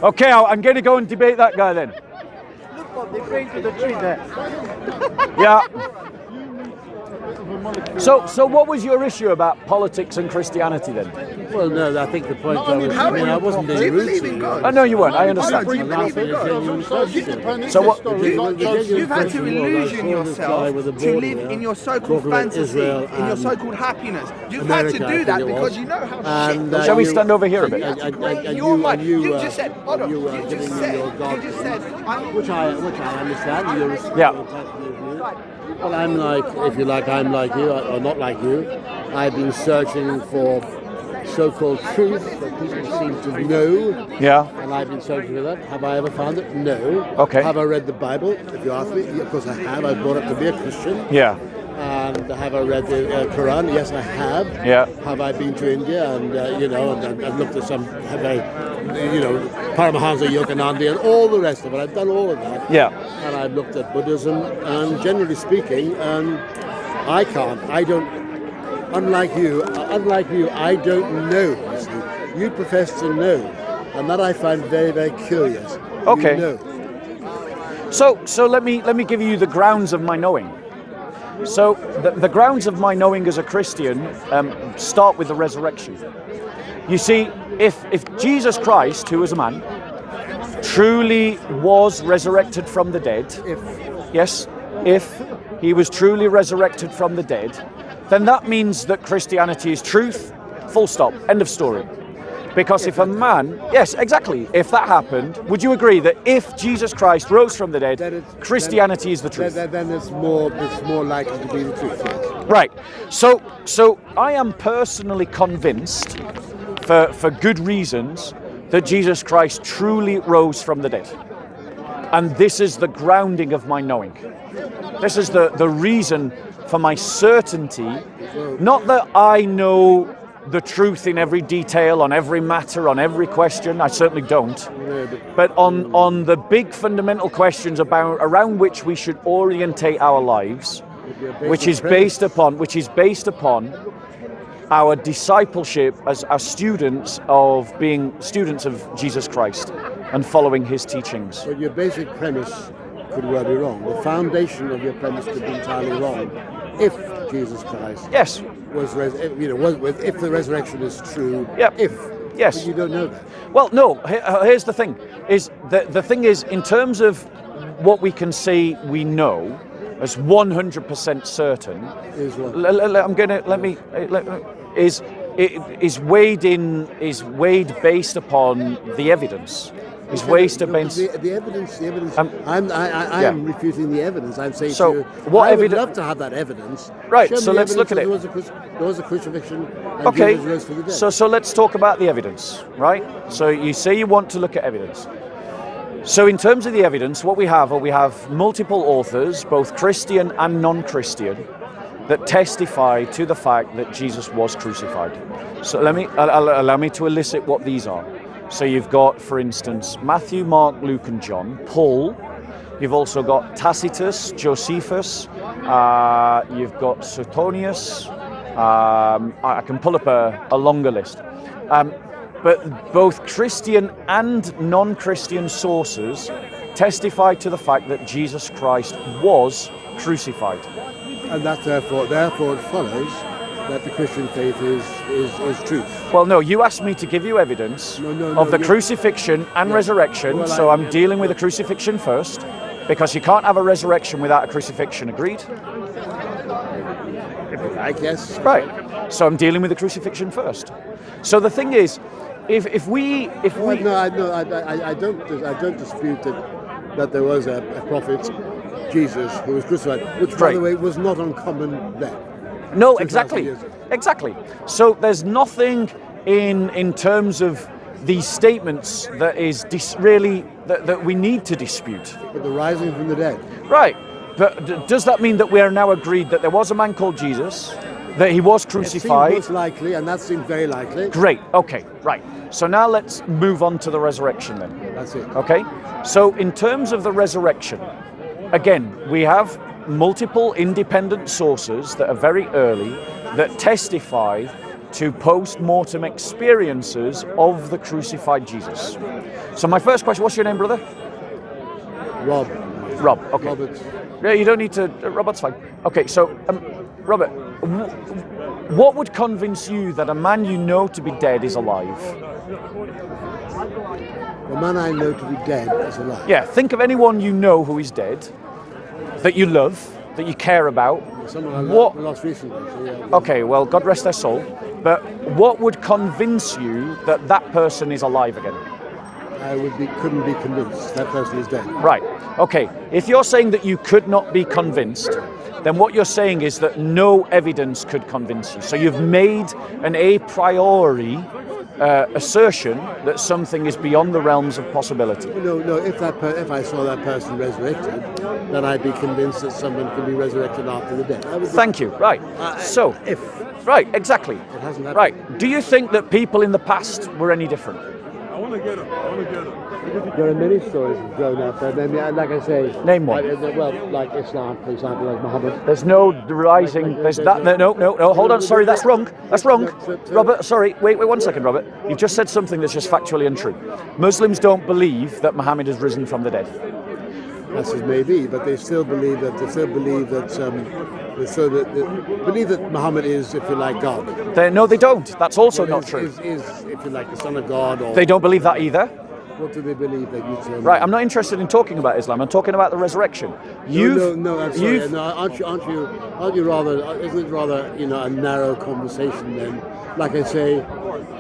Okay, I'm going to go and debate that guy then. Look what they bring to the tree there. Yeah. So what was your issue about politics and Christianity then? Well, no, I think the point I wasn't being rude to you. I know you weren't, I understand. Do you believe in God? So what? You've had to illusion yourself to live in your so-called fantasy, in your so-called happiness. You've had to do that because you know how shit. Shall we stand over here a bit? You just said, hold on, you just said, which I understand. Yeah. Well, I'm like, if you like, I'm like you, or not like you. I've been searching for so-called truth that people seem to know. Yeah. And I've been searching for that. Have I ever found it? No. Okay. Have I read the Bible? If you ask me, of course I have. I brought up to be a Christian. Yeah. And have I read the Quran? Yes, I have. Yeah. Have I been to India and and looked at some very, Paramahansa Yogananda and all the rest of it? I've done all of that. Yeah. And I've looked at Buddhism, and generally speaking, unlike you, I don't know. You profess to know, and that I find very, very curious. Okay. You know. So let me give you the grounds of my knowing. So the grounds of my knowing as a Christian start with the resurrection. You see, if Jesus Christ, who was a man, truly was resurrected from the dead, if he was truly resurrected from the dead, then that means that Christianity is truth, full stop, end of story. Because if a man, yes, exactly, if that happened, would you agree that if Jesus Christ rose from the dead, Christianity is the truth? Then it's more likely to be the truth. Yes. Right. So I am personally convinced, for good reasons, that Jesus Christ truly rose from the dead. And this is the grounding of my knowing. This is the reason for my certainty, not that I know the truth in every detail, on every matter, on every question. I certainly don't. But on the big fundamental questions around which we should orientate our lives, which is based upon our discipleship as our students of being students of Jesus Christ and following his teachings. But your basic premise could well be wrong. The foundation of your premise could be entirely wrong. If Jesus Christ if the resurrection is true, Yep. Yes. But you don't know that. Well, no, here's the thing, is the thing is, in terms of what we can say we know as 100% certain, Is what? is weighed based upon the evidence. Is wasted against the evidence. I am refuting the evidence. I'm saying so to you, what I would evidence? love to have that evidence. Right. Show So me let's look at it. There was a crucifixion. And Okay. Jesus rose from the dead. So let's talk about the evidence, right? So you say you want to look at evidence. So in terms of the evidence, what we have multiple authors, both Christian and non-Christian, that testify to the fact that Jesus was crucified. So allow me to elicit what these are. So you've got, for instance, Matthew, Mark, Luke, and John, Paul. You've also got Tacitus, Josephus. You've got Suetonius. I can pull up a longer list. But both Christian and non-Christian sources testify to the fact that Jesus Christ was crucified. And that therefore it follows that the Christian faith is truth. Well, no, you asked me to give you evidence of the crucifixion and resurrection, Well, so I'm dealing with the crucifixion first, because you can't have a resurrection without a crucifixion, agreed? I guess. Right. So I'm dealing with the crucifixion first. So the thing is, if we I don't dispute that there was a prophet, Jesus, who was crucified, which by the way was not uncommon then. No, 2,000 exactly. years ago. Exactly. So there's nothing in terms of these statements that is really that we need to dispute. But the rising from the dead. Right. But does that mean that we are now agreed that there was a man called Jesus, That he was It crucified. seems most likely, and that seems very likely. Great. Okay. Right. So now let's move on to the resurrection then. That's it. Okay. So in terms of the resurrection, again, we have multiple independent sources that are very early that testify to post-mortem experiences of the crucified Jesus. So my first question, what's your name, brother? Rob. Rob. Okay. Robert. Yeah, you don't need to. Robert's fine. Okay, so Robert, what would convince you that a man you know to be dead is alive? The man I know to be dead is alive. Yeah, think of anyone you know who is dead, that you love, that you care about. Someone I lost recently. So yeah. Okay, well, God rest their soul. But what would convince you that that person is alive again? I couldn't be convinced that person is dead. Right. Okay. If you're saying that you could not be convinced, then what you're saying is that no evidence could convince you. So you've made an a priori assertion that something is beyond the realms of possibility. No. If I saw that person resurrected, then I'd be convinced that someone can be resurrected after the death. Thank you. Right. So, right, exactly. It hasn't happened. Right. Do you think that people in the past were any different? I want to get him. There are many stories of grown up, and then, like I say, Name one. Like Islam, for example, like Muhammad. There's no rising. There's that. No. Hold on. Sorry, that's wrong. That's wrong. Robert, sorry. Wait 1 second, Robert. You've just said something that's just factually untrue. Muslims don't believe that Muhammad has risen from the dead. That's as may be, but they still believe that. Believe that Muhammad is, if you like, God. No, they don't. That's also not true. Is, if you like, the son of God. Or They don't believe that either. What do they believe that you tell me? Right. I'm not interested in talking about Islam. I'm talking about the resurrection. No. I'm sorry. No, aren't you rather? Isn't it rather, a narrow conversation then? Like I say,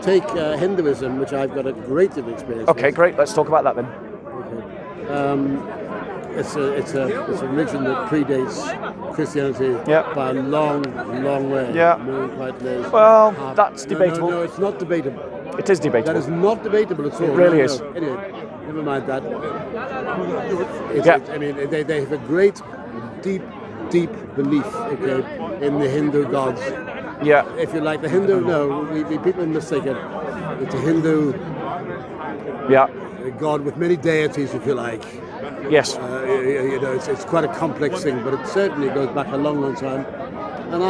take Hinduism, which I've got a great deal of experience. Okay, with. great. Let's talk about that then. Okay. It's a religion that predates Christianity by a long way. Yeah. Quite late. Well, that's debatable. No, it's not debatable. It is debatable. That is not debatable at all. It really is. Anyway, never mind that. Yeah. I mean, they have a great, deep belief, in the Hindu gods. Yeah. If you like the Hindu, people mistake it. It's a Hindu god with many deities, if you like. Yes. It's quite a complex thing, but it certainly goes back a long time. And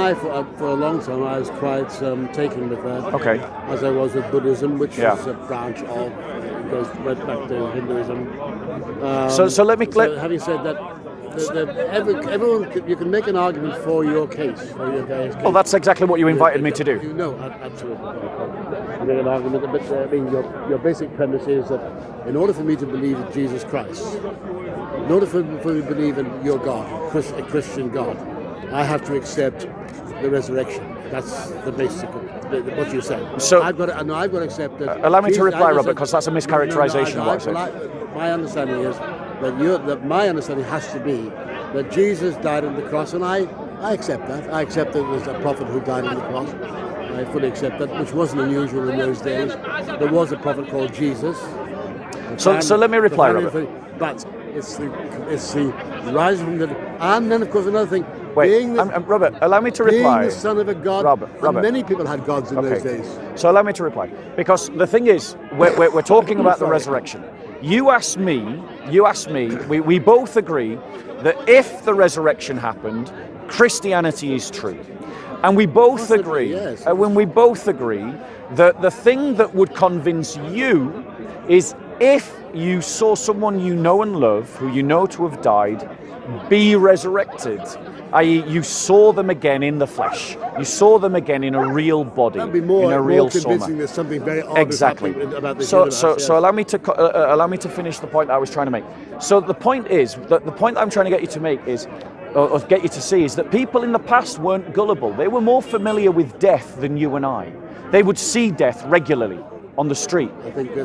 for a long time, I was quite taken with that. Okay. As I was with Buddhism, which is a branch of, goes right back to Hinduism. So let me. Having said that, everyone, you can make an argument for your case, for your various cases. Well, that's exactly what you invited me to do. Absolutely. You make an argument, but your basic premise is that in order for me to believe in Jesus Christ, in order for me to believe in your God, a Christian God, I have to accept the resurrection. That's the basic what you said. So I've got to accept that. Allow me to reply, Robert, because that's a mischaracterization of what I said. My understanding is that my understanding has to be that Jesus died on the cross, and I accept that. I accept that it was a prophet who died on the cross. I fully accept that, which wasn't unusual in those days. There was a prophet called Jesus. So let me reply, Robert. But it's the rising from the dead, and then of course another thing. Wait, Robert, allow me to reply. Being the son of a god. Robert. And many people had gods in those days. So allow me to reply, because the thing is, we're talking about the resurrection. You asked me. We both agree that if the resurrection happened, Christianity is true. And we both agree, when we both agree that the thing that would convince you is if you saw someone you know and love, who you know to have died, be resurrected, i.e. you saw them again in the flesh, you saw them again in a real body, That'd be more, in a real more convincing soma. There's something very odd Exactly. about this So allow me to finish the point I was trying to make. So the point is that the point I'm trying to get you to make is, or get you to see, is that people in the past weren't gullible. They were more familiar with death than you and I. They would see death regularly on the street,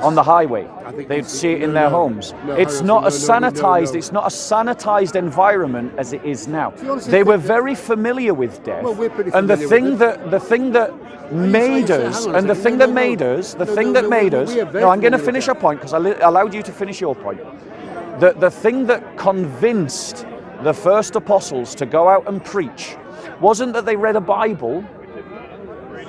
on the highway. They'd see it in their homes. It's not a sanitized. It's not a sanitized environment as it is now. They were very familiar with death. Well, we're pretty and the familiar with thing that made us, and the thing that made us, No, I'm going to finish your point because I allowed you to finish your point. The thing that convinced the first apostles to go out and preach wasn't that they read a Bible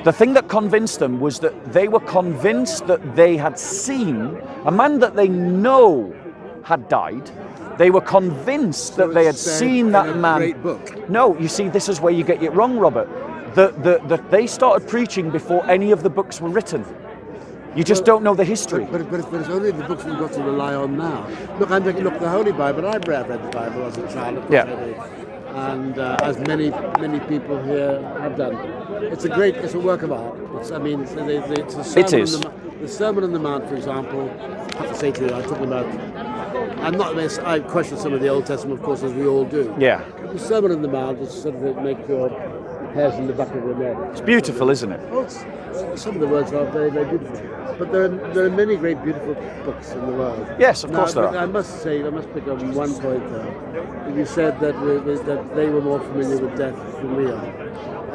The thing that convinced them was that they were convinced that they had seen a man that they know had died. They were convinced that they had seen that man. Great book. No, you see, this is where you get it wrong, Robert. That they started preaching before any of the books were written. You just don't know the history. But it's only the books we've got to rely on now. Look, the Holy Bible. I've read the Bible as a child. Of course I did. And as many people here have done. It's a work of art. It's a sermon. It is. The Sermon on the Mount, for example, I have to say to you, I'm talking about. I question some of the Old Testament, of course, as we all do. Yeah. The Sermon on the Mount is sort of make your hairs in the back of your neck. It's beautiful, isn't it? Oh, some of the words are very, very beautiful. But there are many great, beautiful books in the world. Yes, of course there are. I must pick up one point there. You said that they were more familiar with death than we are.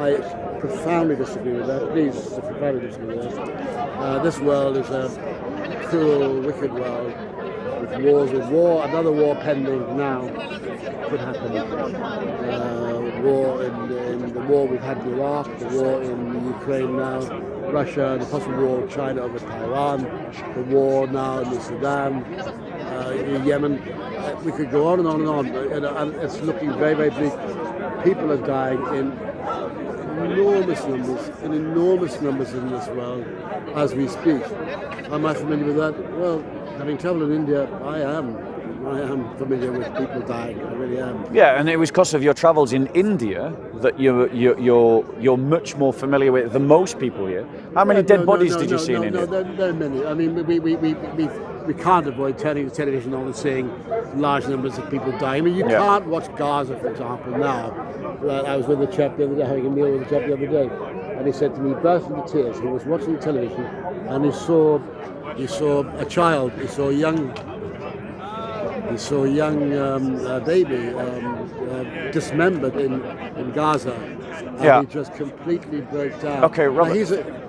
I profoundly disagree with that. Please, profoundly disagree with that. This world is a cruel, wicked world with war, another war pending now. Could happen. The war we've had in Iraq, the war in Ukraine now, Russia, the possible war with China over Taiwan, the war now in the Sudan, in Yemen. We could go on and on and on, and it's looking very, very bleak. People are dying in enormous numbers in this world as we speak. Am I familiar with that? Well, having travelled in India, I am familiar with people dying. I really am. Yeah, and it was because of your travels in India that you're much more familiar with than most people here. How many dead bodies did you see in India? No, there are many. I mean, we can't avoid turning the television on and seeing large numbers of people dying. I mean, you can't watch Gaza, for example, now. I was with a chap the other day, having a meal with a chap the other day, and he said to me, burst into tears. He was watching television, and he saw a child. He saw a young baby dismembered in Gaza. And he just completely broke down. Okay, Robert.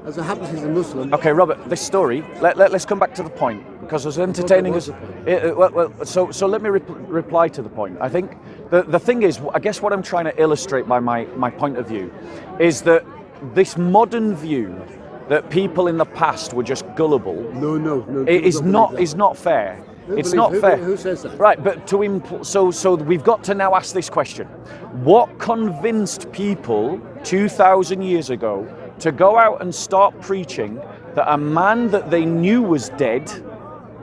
As it happens, he's a Muslim. Okay, Robert, this story, let's come back to the point, because as entertaining as... So let me reply to the point. I think the thing is, I guess what I'm trying to illustrate by my point of view is that this modern view that people in the past were just gullible is not fair. It's not fair. Who says that? Right, but so we've got to now ask this question. What convinced people 2,000 years ago to go out and start preaching that a man that they knew was dead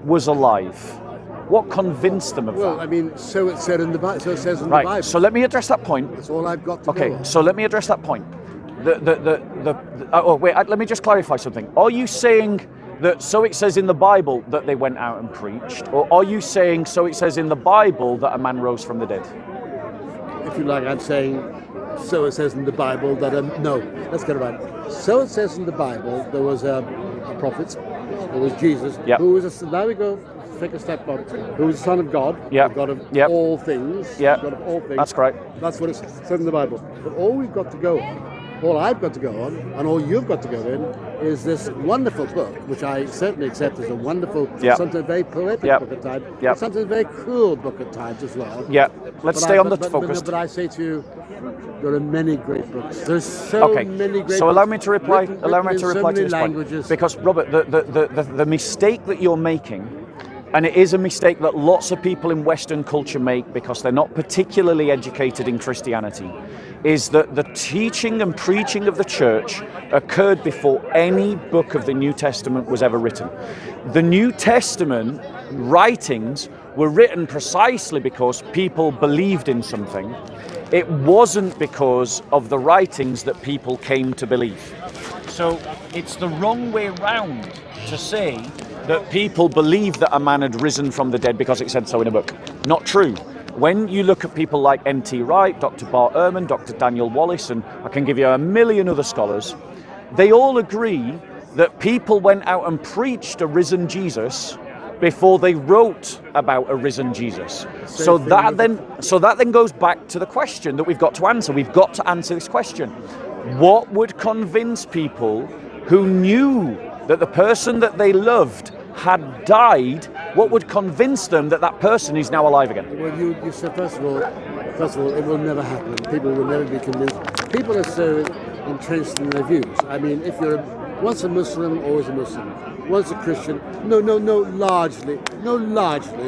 was alive? What convinced them of that? Well, I mean, so it said in the Bible. So it says in the Bible. Bible. So let me address that point. That's all I've got to Okay, go on. so let me address that point. Let me just clarify something. Are you saying that so it says in the Bible that they went out and preached, or are you saying so it says in the Bible that a man rose from the dead? If you like, I'm saying so it says in the Bible that no, let's get it right. So it says in the Bible there was a prophet, there was Jesus, who was now we go take a step back, who was the Son of God, the God of all things, God of all things. That's correct. That's what it says in the Bible. But all we've got to go on, all I've got to go on, and all you've got to go in, is this wonderful book, which I certainly accept as a wonderful, sometimes very poetic book at times, but sometimes very cruel book at times as well. Yeah, let's stay on the focus. But I say to you, there are many great books. There's so many great books. So allow me to reply. Allow me to reply to this languages. point. Because Robert, the mistake that you're making, and it is a mistake that lots of people in Western culture make because they're not particularly educated in Christianity, is that the teaching and preaching of the church occurred before any book of the New Testament was ever written. The New Testament writings were written precisely because people believed in something. It wasn't because of the writings that people came to believe. So it's the wrong way round to say that people believe that a man had risen from the dead because it said so in a book. Not true. When you look at people like N.T. Wright, Dr. Bart Ehrman, Dr. Daniel Wallace, and I can give you a million other scholars, they all agree that people went out and preached a risen Jesus before they wrote about a risen Jesus. So that then goes back to the question that we've got to answer. We've got to answer this question. What would convince people who knew that the person that they loved had died, what would convince them that that person is now alive again? Well, you said, first of all, it will never happen. People will never be convinced. People are so entrenched in their views. I mean, if you're once a Muslim, always a Muslim. Once a Christian, largely.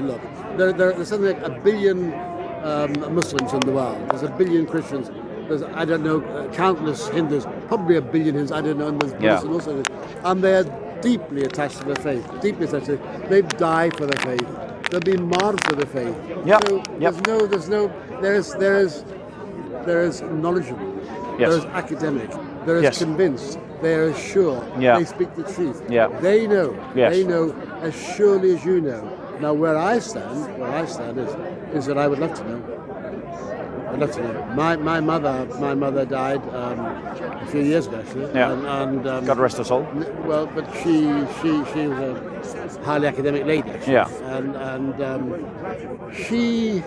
Look, there's something like 1 billion Muslims in the world. There's 1 billion Christians. There's, I don't know, countless Hindus, probably 1 billion Hindus, I don't know, and there's Muslims also. And they're deeply attached to their faith, deeply attached to it. They die for their faith. They'll be martyred for their faith. Yep. So there is knowledgeable, Yes. there is academic, there is Yes. convinced, they are sure, Yeah. they speak the truth. Yeah. They know, Yes. they know as surely as you know. Now where I stand is that I would love to know. I'd love to know. My mother died a few years ago actually. Yeah. And God rest her soul. well, but she was a highly academic lady actually. Yeah. And she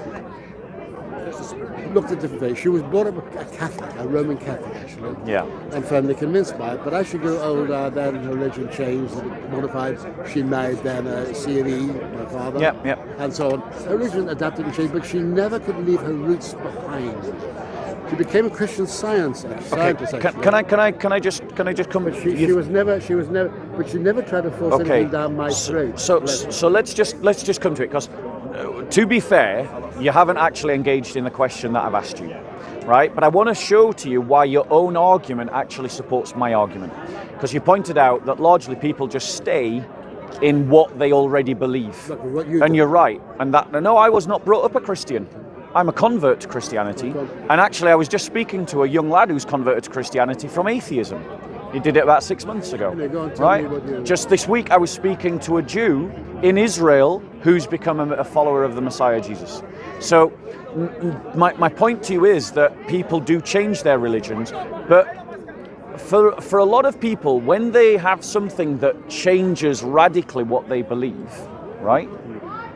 looked at different things. She was brought up a Catholic, a Roman Catholic actually. Yeah. And firmly convinced by it. But as she grew older, then her religion changed, modified. She married then a CME, my father. Yep. And so on. Her religion adapted and changed, but she never could leave her roots behind. She became a Christian scientist. Can I just come? But she was never. But she never tried to force anything down my throat. So let's just come to it, because to be fair, you haven't actually engaged in the question that I've asked you, right? But I want to show to you why your own argument actually supports my argument, because you pointed out that largely people just stay in what they already believe. Look, You're right. And that, no, I was not brought up a Christian. I'm a convert to Christianity. And actually, I was just speaking to a young lad who's converted to Christianity from atheism. He did it about 6 months ago, right? Just this week, I was speaking to a Jew in Israel who's become a follower of the Messiah, Jesus. So my point to you is that people do change their religions, but for a lot of people, when they have something that changes radically what they believe, right?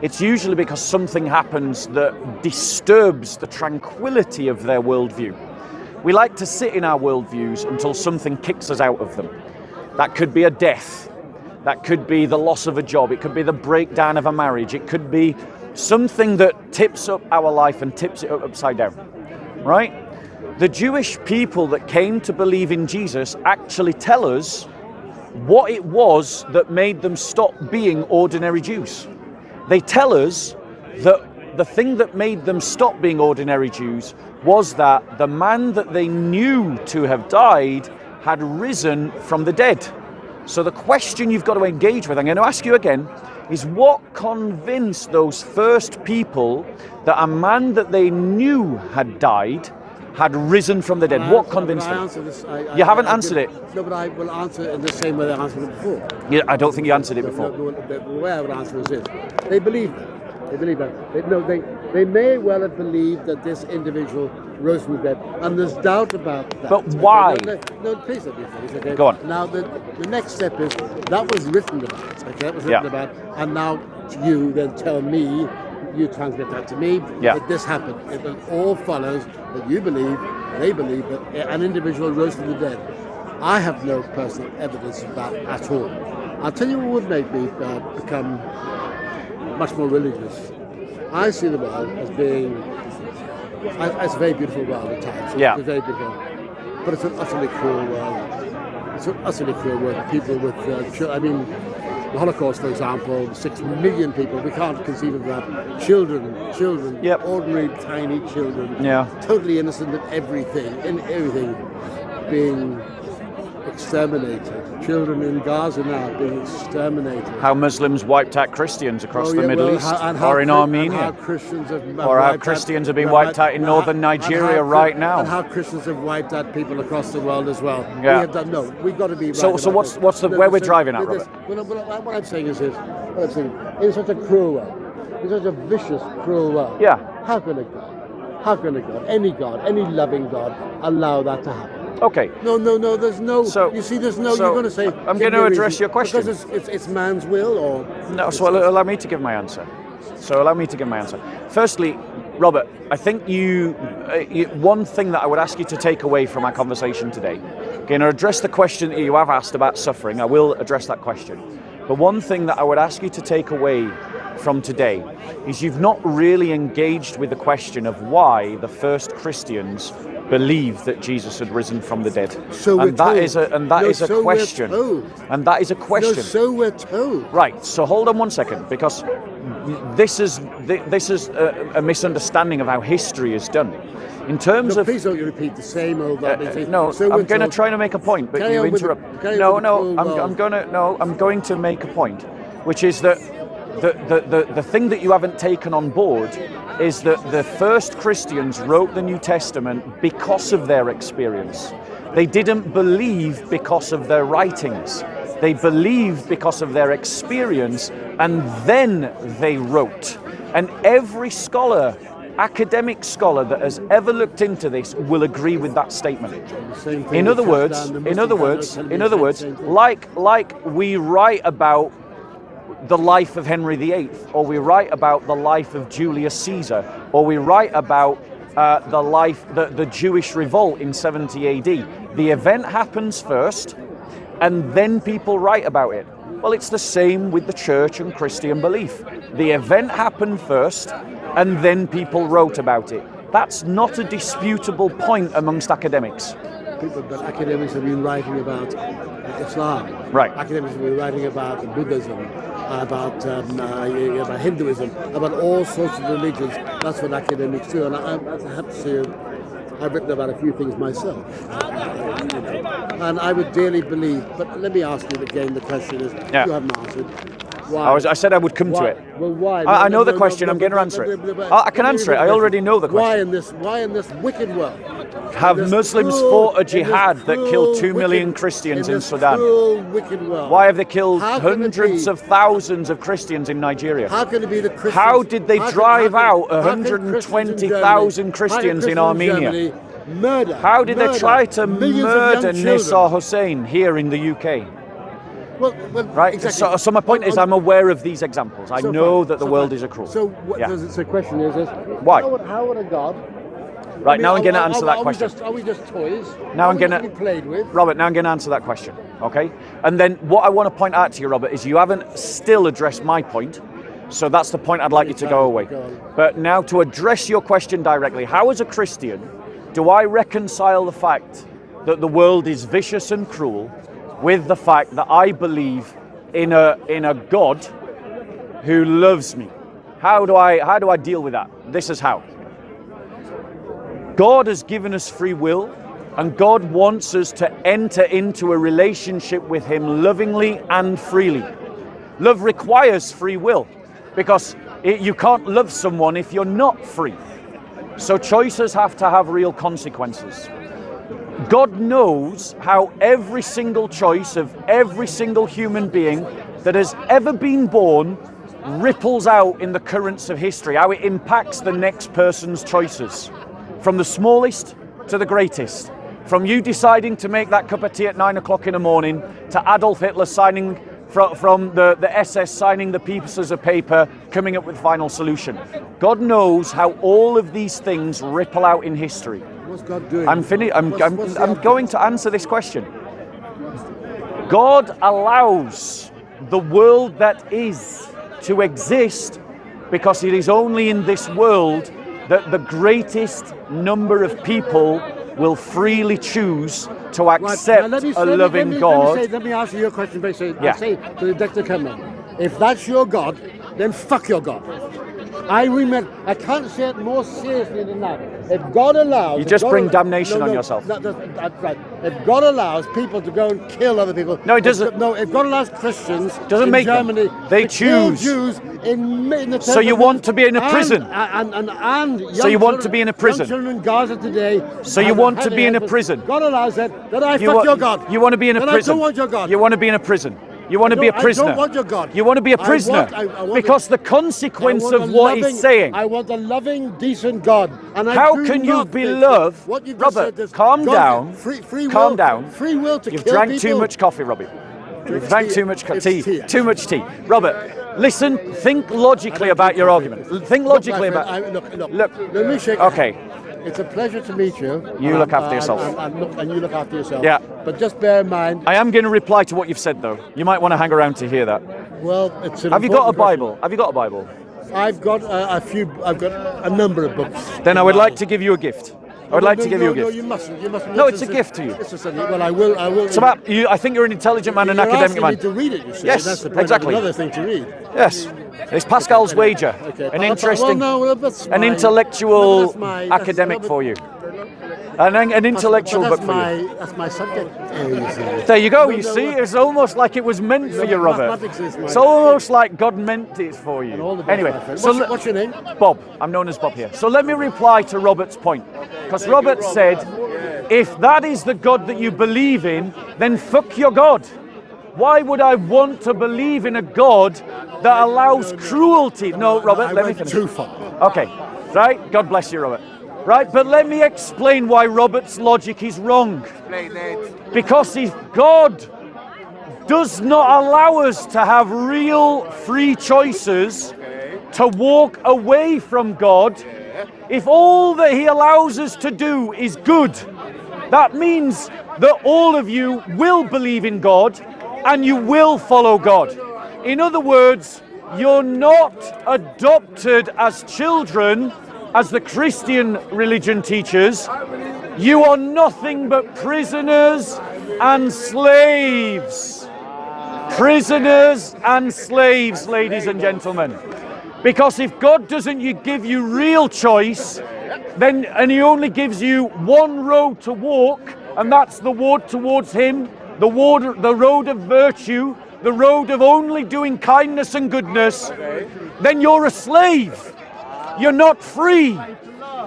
It's usually because something happens that disturbs the tranquility of their worldview. We like to sit in our worldviews until something kicks us out of them. That could be a death. That could be the loss of a job. It could be the breakdown of a marriage. It could be something that tips up our life and tips it upside down, right? The Jewish people that came to believe in Jesus actually tell us what it was that made them stop being ordinary Jews. They tell us that the thing that made them stop being ordinary Jews was that the man that they knew to have died had risen from the dead. So the question you've got to engage with, I'm going to ask you again, is what convinced those first people that a man that they knew had died had risen from the dead? What convinced them? You haven't answered it. No, but I will answer it in the same way I answered it before. Yeah, I don't think you answered it before. The way I would answer is this. They believe that. They believe that. They may well have believed that this individual rose from the dead, and there's doubt about that. But why? No, please let me finish, okay? Go on. Now, the next step is, that was written about, okay? That was written about, and now you then tell me, you transmit that to me, that this happened. It all follows that you believe, they believe that an individual rose from the dead. I have no personal evidence of that at all. I'll tell you what would make me become much more religious. I see the world as being, it's a very beautiful world at times. It's a very beautiful, but it's an utterly cruel world. It's an utterly cruel world. People with, the Holocaust, for example, 6 million people, we can't conceive of that. Children, ordinary tiny children, totally innocent of everything, being exterminated. Children in Gaza now being exterminated. How Muslims wiped out Christians across the Middle East, or in Armenia, how Christians how Christians are being wiped out in northern Nigeria right now, and how Christians have wiped out people across the world as well. Yeah. We have done, no, we've got to be. Right so what's the where we're driving at, Robert? What I'm saying is this: in such a cruel world, in such a vicious, cruel world. Yeah. How can a God, any loving God, allow that to happen? Okay. No, there's no. So, you see, there's no. You're going to say. I'm going to address your question. Because it's man's will, or. No. So allow me to give my answer. Firstly, Robert, I think you one thing that I would ask you to take away from our conversation today. Again, I'll address the question that you have asked about suffering. I will address that question. But one thing that I would ask you to take away from today is you've not really engaged with the question of why the first Christians believed that Jesus had risen from the dead. And that is a question. And that is a question. No, so we're told. Right. So hold on one second, because this is a misunderstanding of how history is done. In terms of, please don't you repeat the same old. No, so I'm going to try to make a point, but you interrupt. I'm going to make a point, which is that the thing that you haven't taken on board is that the first Christians wrote the New Testament because of their experience. They didn't believe because of their writings. They believed because of their experience, and then they wrote. And every scholar, academic scholar that has ever looked into this will agree with that statement. In other words, like we write about the life of Henry VIII, or we write about the life of Julius Caesar, or we write about the Jewish revolt in 70 AD. The event happens first, and then people write about it. Well, it's the same with the church and Christian belief. The event happened first, and then people wrote about it. That's not a disputable point amongst academics. But academics have been writing about Islam. Right. Academics have been writing about Buddhism, about Hinduism, about all sorts of religions. That's what academics do. And I have to say, I've written about a few things myself. And I would dearly believe, but let me ask you again, the question is, you haven't answered. Why? I said I would come to it. Well, why? I know the question. I'm going to answer it. I can answer it. I already know the question. Why in this wicked world have Muslims fought a jihad that killed 2 million Christians in Sudan? Wicked world. Why have they killed hundreds of thousands of Christians in Nigeria? How can it be the Christians? How did they drive out 120,000 Christians in Armenia? How did they try to murder Nisar Hussain here in the UK? Well, right. Exactly. So my point is, I'm aware of these examples. I know that the world is a cruel. So the question is why? How would a God? Right, now I'm going to answer that question. Are we just toys? Now I'm going to be played with. Robert, now I'm going to answer that question. Okay. And then what I want to point out to you, Robert, is you haven't still addressed my point. So that's the point I'd like you to go away. But now to address your question directly, how as a Christian do I reconcile the fact that the world is vicious and cruel with the fact that I believe in a God who loves me? How do I deal with that? This is how. God has given us free will, and God wants us to enter into a relationship with Him lovingly and freely. Love requires free will, because you can't love someone if you're not free. So choices have to have real consequences. God knows how every single choice of every single human being that has ever been born ripples out in the currents of history, how it impacts the next person's choices. From the smallest to the greatest. From you deciding to make that cup of tea at 9 o'clock in the morning, to Adolf Hitler signing from the SS signing the pieces of paper, coming up with final solution. God knows how all of these things ripple out in history. What's God doing? I'm going to answer this question. God allows the world that is to exist because it is only in this world that the greatest number of people will freely choose to accept a loving God. Let me answer your question by saying, I say to the Dr. Cameron, if that's your God, then fuck your God. I can't say it more seriously than that. If God allows... You just bring damnation on yourself. That's right. If God allows people to go and kill other people... No, it doesn't. If God allows Christians doesn't make Germany them. They choose. Jews in the so you want to be in a prison. So you want to be in a prison. Young children in Gaza today... So you want to be in a prison. God allows that. Then I fuck your God. You want to be in a prison. I don't want your God. You want to be in a prison. You want to be a prisoner. I don't want your God. You want to be a prisoner because the consequence of what he's saying. I want a loving, decent God. And how can you be loved? Robert, calm down. Calm down. Free will to kill people. You've drank too much coffee, Robbie. You've drank too much tea. Too much tea. Robert, listen. Think logically about your argument. Think logically about. Look. Let me shake. Okay. It's a pleasure to meet you. You look after yourself. And you look after yourself. Yeah. But just bear in mind. I am going to reply to what you've said, though. You might want to hang around to hear that. Well, it's an Have you got a important question. Bible? Have you got a Bible? I've got a few. I've got a number of books. Then I would like to give you a gift. I would like to give you a gift. No, you mustn't. You mustn't. No, it's a gift to you. Well, I will. It's about you. I think you're an intelligent man, an You're academic asking man. me to read it. You see. Yes, That's the point. exactly. Another thing to read. Yes, it's Pascal's wager. Okay. An interesting, that's an my- intellectual that's my- academic that's- for you. An intellectual But book for you. That's my subject. There you go. You No, see, it's almost like it was meant for you, Robert. Mathematics is my- It's almost like God meant it for you. And all the best, Anyway, my friend. so What's your name? Bob. I'm known as Bob here. So let me reply to Robert's point, because Robert said, if that is the God that you believe in, then fuck your God. Why would I want to believe in a God that allows cruelty? No, Robert, I let me went finish. too far. Okay, right? God bless you, Robert. Right, but let me explain why Robert's logic is wrong. Because if God does not allow us to have real free choices, to walk away from God, if all that He allows us to do is good, that means that all of you will believe in God and you will follow God. In other words, you're not adopted as children, as the Christian religion teaches. You are nothing but prisoners and slaves. Prisoners and slaves, ladies and gentlemen. Because if God doesn't give you real choice, then and He only gives you one road to walk, and that's the road towards Him, the road of virtue, the road of only doing kindness and goodness, then you're a slave. You're not free.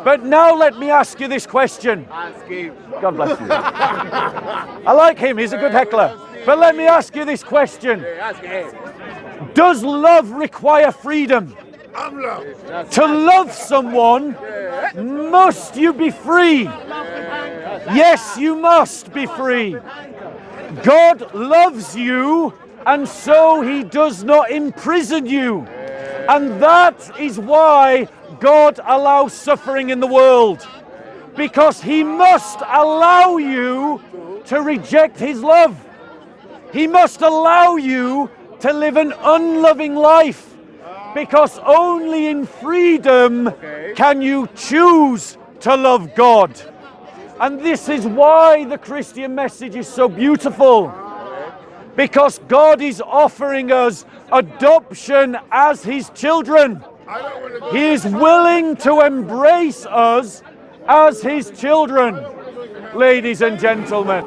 But now let me ask you this question. God bless you. I like him, he's a good heckler. But let me ask you this question. Does love require freedom? To love someone, must you be free? Yes, you must be free. God loves you, and so He does not imprison you. And that is why God allows suffering in the world. Because He must allow you to reject His love. He must allow you to live an unloving life. Because only in freedom can you choose to love God. And this is why the Christian message is so beautiful. Because God is offering us adoption as His children. He is willing to embrace us as His children, ladies and gentlemen.